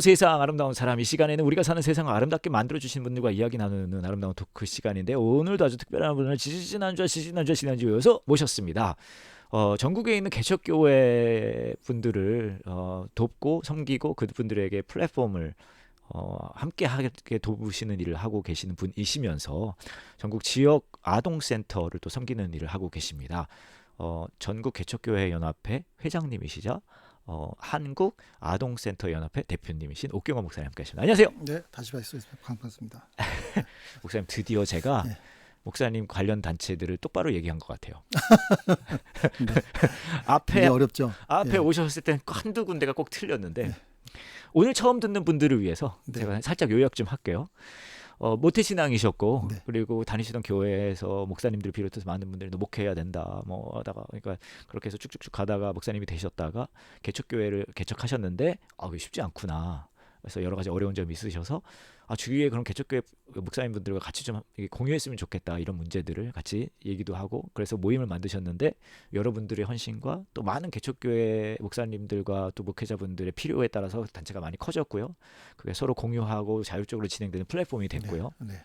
세상 아름다운 사람, 이 시간에는 우리가 사는 세상을 아름답게 만들어주신 분들과 이야기 나누는 아름다운 토크 시간인데, 오늘도 아주 특별한 분을 지난주에 모셨습니다. 전국에 있는 개척교회 분들을 돕고 섬기고 그분들에게 플랫폼을 함께하게 도우시는 일을 하고 계시는 분이시면서 전국 지역 아동센터를 또 섬기는 일을 하고 계십니다. 전국 개척교회 연합회 회장님이시자 한국 아동센터 연합회 대표님이신 옥경원 목사님 함께하십니다. 안녕하세요. 네, 다시 뵙겠습니다. 반갑습니다. 목사님, 드디어 제가 네. 목사님 관련 단체들을 똑바로 얘기한 것 같아요. 네. 앞에 어렵죠. 앞에 예. 오셨을 땐 한두 군데가 꼭 틀렸는데 네. 오늘 처음 듣는 분들을 위해서 네. 제가 살짝 요약 좀 할게요. 모태신앙이셨고 네. 그리고 다니시던 교회에서 목사님들 비롯해서 많은 분들이 너 목회해야 된다 뭐 하다가, 그러니까 그렇게 해서 쭉쭉쭉 가다가 목사님이 되셨다가 개척교회를 개척하셨는데 왜 쉽지 않구나. 그래서 여러 가지 어려운 점이 있으셔서 주위에 그런 개척교회 목사님분들과 같이 좀 공유했으면 좋겠다, 이런 문제들을 같이 얘기도 하고, 그래서 모임을 만드셨는데 여러분들의 헌신과 또 많은 개척교회 목사님들과 또 목회자분들의 필요에 따라서 단체가 많이 커졌고요. 그게 서로 공유하고 자율적으로 진행되는 플랫폼이 됐고요. 네. 네.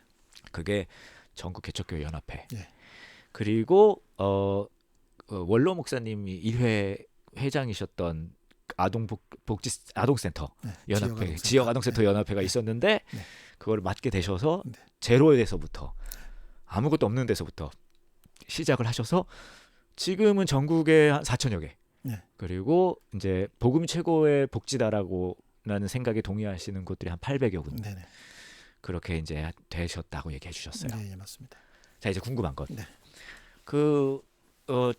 그게 전국 개척교회 연합회. 네. 그리고 원로 목사님이 1회 회장이셨던 아동센터 네. 연합회, 지역 아동센터 네. 연합회가 있었는데 네. 그걸 맡게 되셔서 네. 제로에서부터, 아무것도 없는 데서부터 시작을 하셔서 지금은 전국에 한 4천여 개. 네. 그리고 이제 복음이 최고의 복지다라고 라는 생각에 동의하시는 곳들이 한 800여 군. 네. 네. 그렇게 이제 되셨다고 얘기해 주셨어요. 네, 맞습니다. 자, 이제 궁금한 것. 네.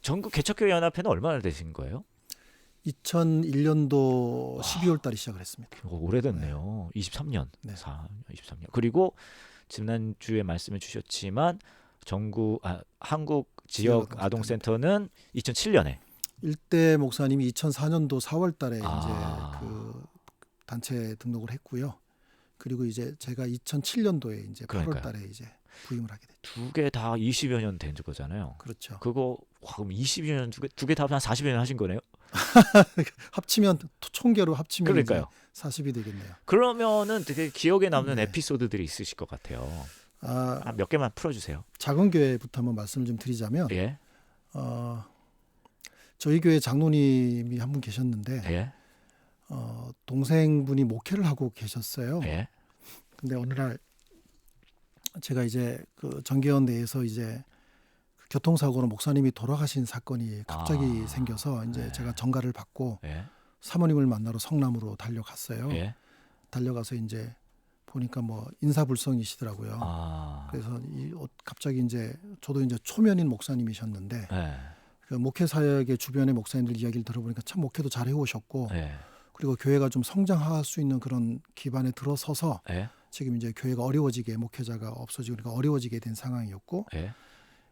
전국 개척교회 연합회는 얼마나 되신 거예요? 2001년도 12월 달에 시작을 했습니다. 오래됐네요. 23년. 네. 23년. 그리고 지난주에 말씀해 주셨지만 한국 지역 아동센터는 2007년에 일대 목사님이 2004년도 4월 달에 아. 이제 그 단체 등록을 했고요. 그리고 이제 제가 2007년도에 이제 8월 달에 이제 부임을 하게 됐죠. 두 개 다 20여 년 된 거잖아요. 그렇죠. 그거 그럼 20여 년 두 개 다 한 40여 년 하신 거네요. 합치면 총계로 합치면 그러니까요. 40이 되겠네요. 그러면은 되게 기억에 남는 네. 에피소드들이 있으실 것 같아요. 몇 개만 풀어주세요. 작은 교회부터 한번 말씀을 좀 드리자면, 예. 저희 교회 장로님이 한 분 계셨는데, 예. 동생분이 목회를 하고 계셨어요. 예. 근데 어느 날 제가 이제 그 정계원 내에서 이제 교통사고로 목사님이 돌아가신 사건이 갑자기 생겨서 이제 네. 제가 전가를 받고 예. 사모님을 만나러 성남으로 달려갔어요. 예. 달려가서 이제 보니까 뭐 인사불성이시더라고요. 그래서 갑자기 이제 저도 이제 초면인 목사님이셨는데 예. 그 목회 사역의 주변의 목사님들 이야기를 들어보니까 참 목회도 잘 해오셨고 예. 그리고 교회가 좀 성장할 수 있는 그런 기반에 들어서서 예. 지금 이제 교회가 어려워지게, 목회자가 없어지고 그러니까 어려워지게 된 상황이었고, 예.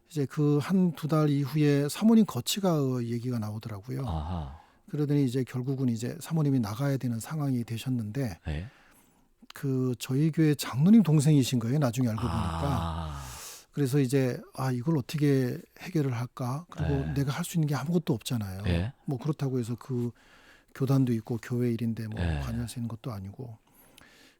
이제 그 한 두 달 이후에 사모님 거치가 얘기가 나오더라고요. 아하. 그러더니 이제 결국은 이제 사모님이 나가야 되는 상황이 되셨는데, 예. 그 저희 교회 장로님 동생이신 거예요. 나중에 알고 보니까. 그래서 이제 이걸 어떻게 해결을 할까? 그리고 네. 내가 할 수 있는 게 아무것도 없잖아요. 예. 뭐 그렇다고 해서 그 교단도 있고 교회 일인데 뭐 네. 관여할 수 있는 것도 아니고.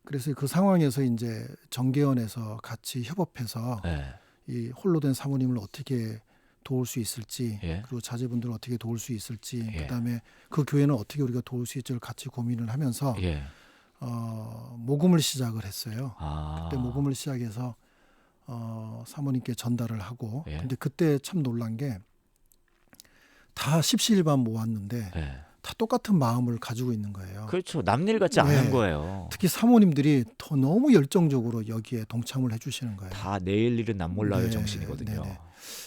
그래서 그 상황에서 이제 정계원에서 같이 협업해서 예. 이 홀로 된 사모님을 어떻게 도울 수 있을지, 예. 그리고 자제분들을 어떻게 도울 수 있을지, 예. 그다음에 그 교회는 어떻게 우리가 도울 수 있지를 같이 고민을 하면서 예. 모금을 시작을 했어요. 아. 그때 모금을 시작해서 사모님께 전달을 하고, 예. 근데 그때 참 놀란 게 다 십시일반 모았는데 예. 다 똑같은 마음을 가지고 있는 거예요. 그렇죠. 남일 같지 네. 않은 거예요. 특히 사모님들이 더 너무 열정적으로 여기에 동참을 해주시는 거예요. 다 내일 일은 남 몰라요 네, 정신이거든요. 네, 네.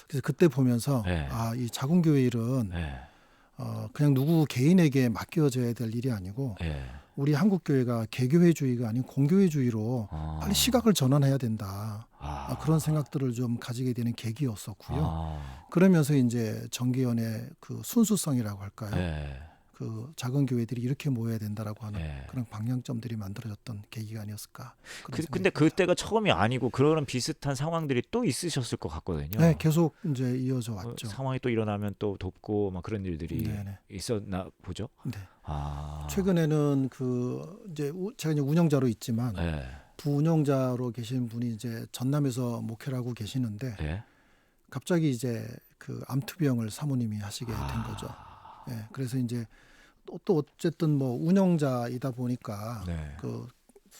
그래서 그때 보면서 네. 이 작은 교회 일은 예. 그냥 누구 개인에게 맡겨져야 될 일이 아니고 예. 우리 한국 교회가 개교회주의가 아닌 공교회주의로 빨리 시각을 전환해야 된다. 그런 생각들을 좀 가지게 되는 계기였었고요. 그러면서 이제 정계연의 그 순수성이라고 할까요? 예. 그 작은 교회들이 이렇게 모여야 된다라고 하는 예. 그런 방향점들이 만들어졌던 계기가 아니었을까. 그런 생각이 근데 듭니다. 그때가 처음이 아니고 그런 비슷한 상황들이 또 있으셨을 것 같거든요. 네, 계속 이제 이어져 어, 왔죠. 상황이 또 일어나면 또 돕고 막 그런 일들이 네네. 있었나 보죠. 네. 아, 최근에는 그 이제 제가 이제 운영자로 있지만 예, 부운영자로 계신 분이 이제 전남에서 목회를 하고 계시는데 예. 갑자기 이제 그 암투병을 사모님이 하시게 된 거죠. 아, 예, 그래서 이제 또 어쨌든 뭐 운영자이다 보니까 네, 그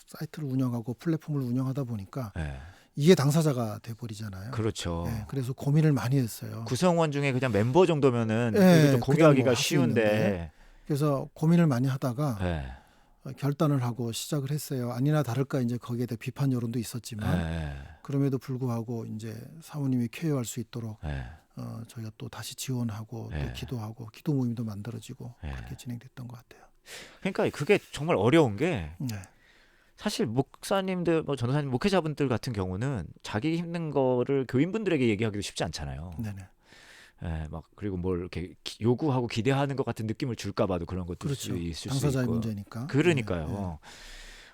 사이트를 운영하고 플랫폼을 운영하다 보니까 예. 이해 당사자가 돼 버리잖아요. 그렇죠. 예, 그래서 고민을 많이 했어요. 구성원 중에 그냥 멤버 정도면은 예, 이거 좀 그냥 공유하기가 뭐 할수 있는데. 쉬운데, 그래서 고민을 많이 하다가 예, 결단을 하고 시작을 했어요. 아니나 다를까 이제 거기에 대해 비판 여론도 있었지만 예, 그럼에도 불구하고 이제 사모님이 쾌유할 수 있도록 예. 저희가 또 다시 지원하고 네. 또 기도하고 기도 모임도 만들어지고 네. 그렇게 진행됐던 것 같아요. 그러니까 그게 정말 어려운 게 네, 사실 목사님들, 뭐 전도사님, 목회자분들 같은 경우는 자기 힘든 거를 교인분들에게 얘기하기도 쉽지 않잖아요. 네네. 예, 막 그리고 뭘 이렇게 요구하고 기대하는 것 같은 느낌을 줄까봐도 그런 것도 그렇죠. 있을 수 당사자의 있고. 문제니까. 그러니까요. 네, 네.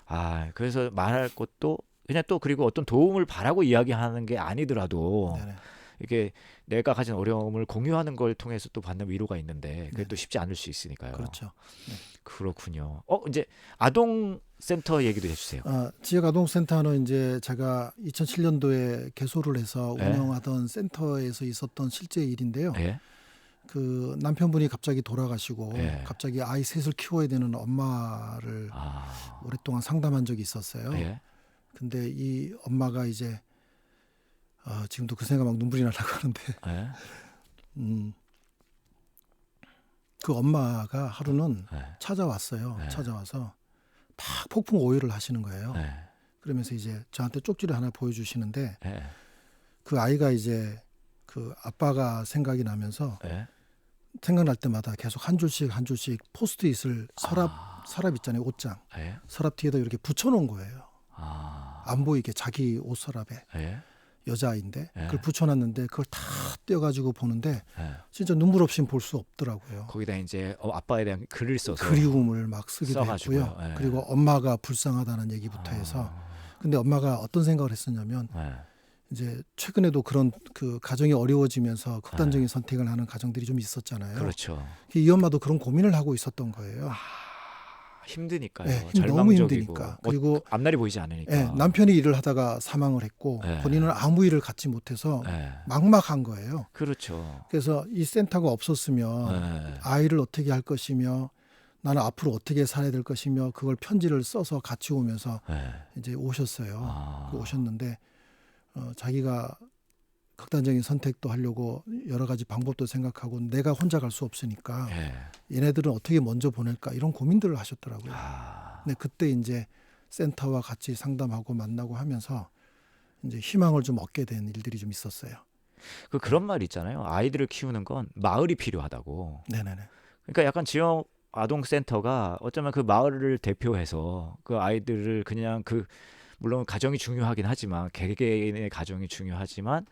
아, 그래서 말할 것도 그냥 또 그리고 어떤 도움을 바라고 이야기하는 게 아니더라도 네네. 이게 내가 가진 어려움을 공유하는 걸 통해서 또 받는 위로가 있는데 그게 네네. 또 쉽지 않을 수 있으니까요. 그렇죠. 그렇군요. 이제 아동 센터 얘기도 해주세요. 지역 아동센터는 이제 제가 2007년도에 개소를 해서 네. 운영하던 센터에서 있었던 실제 일인데요. 예, 그 남편분이 갑자기 돌아가시고 예. 갑자기 아이 셋을 키워야 되는 엄마를 아, 오랫동안 상담한 적이 있었어요. 예, 근데 이 엄마가 이제 지금도 그 생각 막 눈물이 나려고 하는데 예, 음, 그 엄마가 하루는 예, 찾아왔어요. 네. 찾아와서 막 폭풍 오열을 하시는 거예요. 예, 그러면서 이제 저한테 쪽지를 하나 보여주시는데 예, 그 아이가 이제 그 아빠가 생각이 나면서 예. 생각날 때마다 계속 한 줄씩 한 줄씩 포스트잇을 서랍 있잖아요. 옷장 예, 서랍 뒤에다 이렇게 붙여놓은 거예요. 아, 안 보이게 자기 옷 서랍에 예, 여자아이인데 예. 그걸 붙여놨는데 그걸 다 떼어가지고 보는데 예. 진짜 눈물 없이는 볼 수 없더라고요. 거기다 이제 아빠에 대한 글을 써서 그리움을 막 쓰기도 써가지고요. 했고요. 예. 그리고 엄마가 불쌍하다는 얘기부터 해서 근데 엄마가 어떤 생각을 했었냐면 예, 이제 최근에도 그런 그 가정이 어려워지면서 극단적인 선택을 하는 가정들이 좀 있었잖아요. 그렇죠. 이 엄마도 그런 고민을 하고 있었던 거예요. 힘드니까요. 네, 너무 절망적이고 힘드니까. 그리고 앞날이 보이지 않으니까. 예, 남편이 일을 하다가 사망을 했고 네. 본인은 아무 일을 갖지 못해서 예, 막막한 거예요. 그렇죠. 그래서 이 센터가 없었으면 예, 아이를 어떻게 할 것이며 나는 앞으로 어떻게 살아야 될 것이며 그걸 편지를 써서 같이 오면서 예. 이제 오셨어요. 아, 오셨는데 자기가 극단적인 선택도 하려고 여러 가지 방법도 생각하고 내가 혼자 갈 수 없으니까 예. 얘네들은 어떻게 먼저 보낼까 이런 고민들을 하셨더라고요. 아, 근데 그때 이제 센터와 같이 상담하고 만나고 하면서 이제 희망을 좀 얻게 된 일들이 좀 있었어요. 그런 말 있잖아요. 아이들을 키우는 건 마을이 필요하다고. 네네네. 그러니까 약간 지역 아동 센터가 어쩌면 그 마을을 대표해서 그 아이들을 그냥 물론 가정이 중요하긴 하지만 개개인의 가정이 중요하지만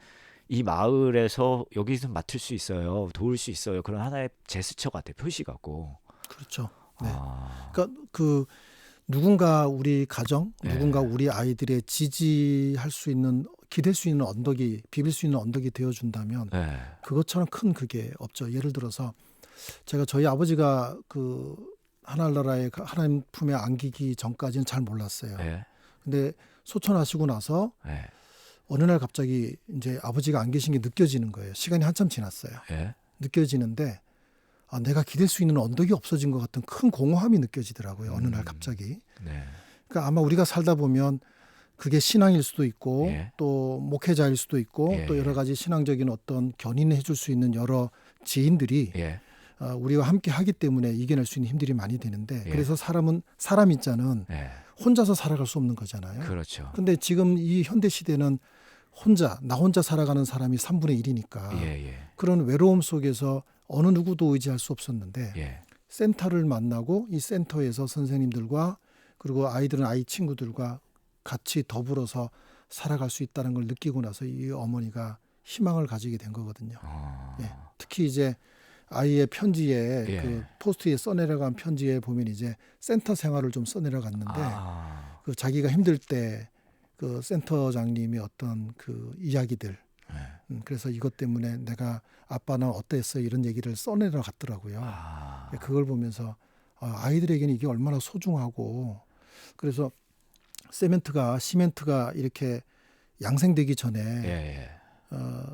이 마을에서 여기서 맡을 수 있어요, 도울 수 있어요. 그런 하나의 제스처 같아, 표시 같고. 그렇죠. 네. 아, 그러니까 그 누군가 우리 가정, 네. 누군가 우리 아이들의 지지할 수 있는 기댈 수 있는 언덕이 비빌 수 있는 언덕이 되어 준다면 네, 그것처럼 큰 그게 없죠. 예를 들어서 제가 저희 아버지가 그 하늘나라의 하나님 품에 안기기 전까지는 잘 몰랐어요. 네, 근데 소천하시고 나서 네, 어느 날 갑자기 이제 아버지가 안 계신 게 느껴지는 거예요. 시간이 한참 지났어요. 네. 느껴지는데 내가 기댈 수 있는 언덕이 없어진 것 같은 큰 공허함이 느껴지더라고요. 어느 날 갑자기. 네. 그러니까 아마 우리가 살다 보면 그게 신앙일 수도 있고 예. 또 목회자일 수도 있고 예, 또 여러 예. 가지 신앙적인 어떤 견인해 줄 수 있는 여러 지인들이 예, 우리와 함께 하기 때문에 이겨낼 수 있는 힘들이 많이 되는데 예. 그래서 사람 인자는 예. 혼자서 살아갈 수 없는 거잖아요. 그렇죠. 근데 지금 이 현대 시대는 나 혼자 살아가는 사람이 3분의 1이니까 예, 예, 그런 외로움 속에서 어느 누구도 의지할 수 없었는데 예. 센터를 만나고 이 센터에서 선생님들과 그리고 아이들은 아이 친구들과 같이 더불어서 살아갈 수 있다는 걸 느끼고 나서 이 어머니가 희망을 가지게 된 거거든요. 예. 특히 이제 아이의 편지에 예. 그 포스트에 써내려간 편지에 보면 이제 센터 생활을 좀 써내려갔는데 아, 그 자기가 힘들 때 그 센터장님이 어떤 그 이야기들 네. 그래서 이것 때문에 내가 아빠는 어땠어 이런 얘기를 써내려갔더라고요. 아, 그걸 보면서 아이들에게는 이게 얼마나 소중하고 그래서 시멘트가 이렇게 양생되기 전에 예,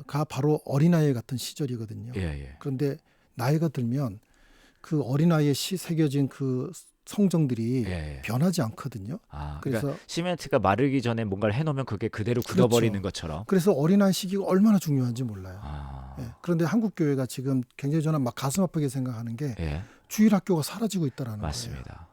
가 바로 어린아이 같은 시절이거든요. 예, 예. 그런데 나이가 들면 그 어린아이에 새겨진 그 성정들이 예, 예. 변하지 않거든요. 아, 그래서 그러니까 시멘트가 마르기 전에 뭔가를 해놓으면 그게 그대로 굳어버리는 그렇죠. 것처럼. 그래서 어린아이 시기가 얼마나 중요한지 몰라요. 아, 예. 그런데 한국 교회가 지금 굉장히 저는 막 가슴 아프게 생각하는 게 예, 주일 학교가 사라지고 있다라는 거예요. 맞습니다.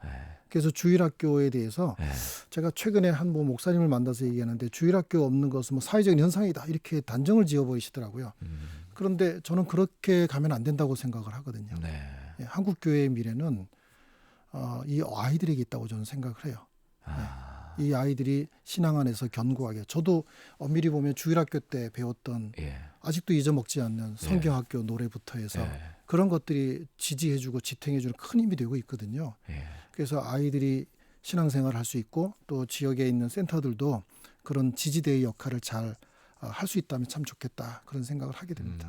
예, 그래서 주일 학교에 대해서 예. 제가 최근에 한 뭐 목사님을 만나서 얘기하는데 주일 학교 없는 것은 뭐 사회적인 현상이다 이렇게 단정을 지어 보이시더라고요. 그런데 저는 그렇게 가면 안 된다고 생각을 하거든요. 네. 예, 한국 교회의 미래는 이 아이들에게 있다고 저는 생각을 해요. 아, 이 아이들이 신앙 안에서 견고하게 저도 엄밀히 보면 주일학교 때 배웠던 예, 아직도 잊어먹지 않는 성경학교 노래부터 해서 예, 그런 것들이 지지해주고 지탱해주는 큰 힘이 되고 있거든요. 예. 그래서 아이들이 신앙생활을 할 수 있고 또 지역에 있는 센터들도 그런 지지대의 역할을 잘 할 수 있다면 참 좋겠다 그런 생각을 하게 됩니다.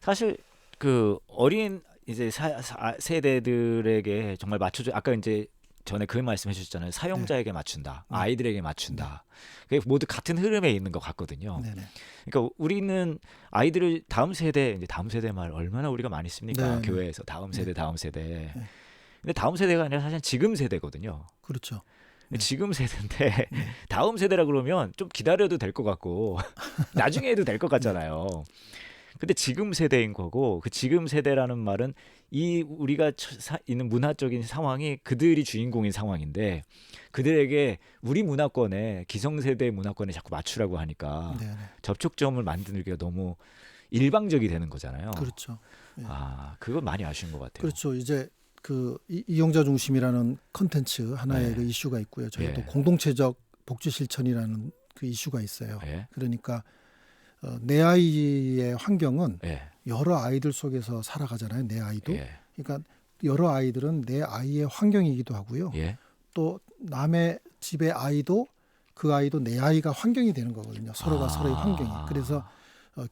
사실 그 어린 이제 세대들에게 정말 맞춰줘. 아까 이제 전에 그 말씀해 주셨잖아요. 사용자에게 맞춘다, 네. 아이들에게 맞춘다. 그게 모두 같은 흐름에 있는 것 같거든요. 네네. 그러니까 우리는 아이들을 다음 세대, 이제 다음 세대 말 얼마나 우리가 많이 씁니까? 네, 교회에서 다음 세대, 다음 세대. 네. 근데 다음 세대가 아니라 사실 지금 세대거든요. 그렇죠. 근데 네. 지금 세대인데 다음 세대라 그러면 좀 기다려도 될 것 같고 나중에 해도 될 것 같잖아요. 근데 지금 세대인 거고 그 지금 세대라는 말은 이 우리가 있는 문화적인 상황이 그들이 주인공인 상황인데 그들에게 우리 문화권에 기성세대 문화권에 자꾸 맞추라고 하니까 네네. 접촉점을 만들기가 너무 일방적이 되는 거잖아요. 그렇죠. 네. 아, 그건 많이 아쉬운 것 같아요. 그렇죠. 이제 그 이용자 중심이라는 컨텐츠 하나의 네. 그 이슈가 있고요. 저희 또 예. 공동체적 복지 실천이라는 그 이슈가 있어요. 예. 그러니까 내 아이의 환경은 예. 여러 아이들 속에서 살아가잖아요. 내 아이도. 예. 그러니까 여러 아이들은 내 아이의 환경이기도 하고요. 예. 또 남의 집의 아이도 그 아이도 내 아이가 환경이 되는 거거든요. 서로가 서로의 환경이. 그래서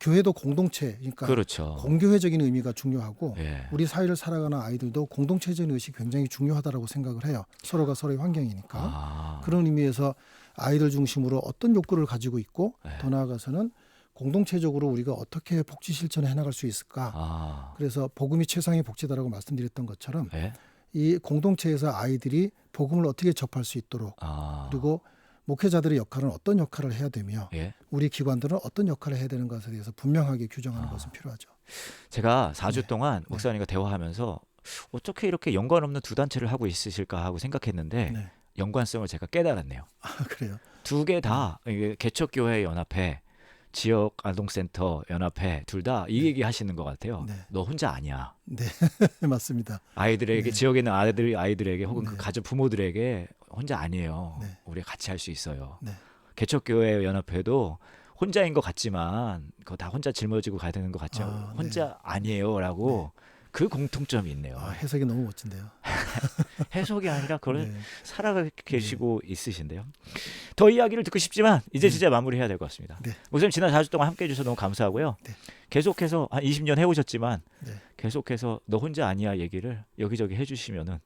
교회도 공동체, 그러니까 그렇죠. 공교회적인 의미가 중요하고 예. 우리 사회를 살아가는 아이들도 공동체적인 의식이 굉장히 중요하다라고 생각을 해요. 서로가 서로의 환경이니까. 아. 그런 의미에서 아이들 중심으로 어떤 욕구를 가지고 있고 네. 더 나아가서는 공동체적으로 우리가 어떻게 복지 실천을 해나갈 수 있을까. 아. 그래서 복음이 최상의 복지다라고 말씀드렸던 것처럼 예. 이 공동체에서 아이들이 복음을 어떻게 접할 수 있도록 아. 그리고 목회자들의 역할은 어떤 역할을 해야 되며 예. 우리 기관들은 어떤 역할을 해야 되는 것에 대해서 분명하게 규정하는 것은 필요하죠. 제가 4주 네. 동안 목사님과 대화하면서 어떻게 이렇게 연관 없는 두 단체를 하고 있으실까 하고 생각했는데 네. 연관성을 제가 깨달았네요. 그래요. 두 개 다 개척교회 연합회, 지역 아동센터 연합회 둘 다 이 얘기 하시는 것 같아요. 네. 너 혼자 아니야. 네, 맞습니다. 아이들에게 네. 지역에 있는 아이들에게 혹은 네. 그 가족 부모들에게 혼자 아니에요. 네. 우리 같이 할 수 있어요. 네. 개척교회 연합회도 혼자인 것 같지만 그거 다 혼자 짊어지고 가야 되는 것 같지만 아, 네. 혼자 아니에요라고 그 공통점이 있네요. 해석이 너무 멋진데요. 해석이 아니라 그걸 네. 살아가 계시고 있으신데요. 더 이야기를 듣고 싶지만 이제 진짜 마무리해야 될 것 같습니다. 네. 목사님 지난 4주 동안 함께해 주셔서 너무 감사하고요. 네. 계속해서 한 20년 해오셨지만 네. 계속해서 너 혼자 아니야 얘기를 여기저기 해주시면은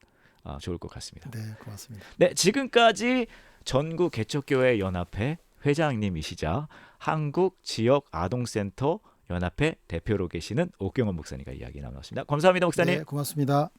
좋을 것 같습니다. 네, 고맙습니다. 네, 지금까지 전국 개척교회 연합회 회장님이시자 한국 지역 아동센터 연합회 대표로 계시는 옥경원 목사님과 이야기 나눴습니다. 감사합니다, 목사님. 네, 고맙습니다.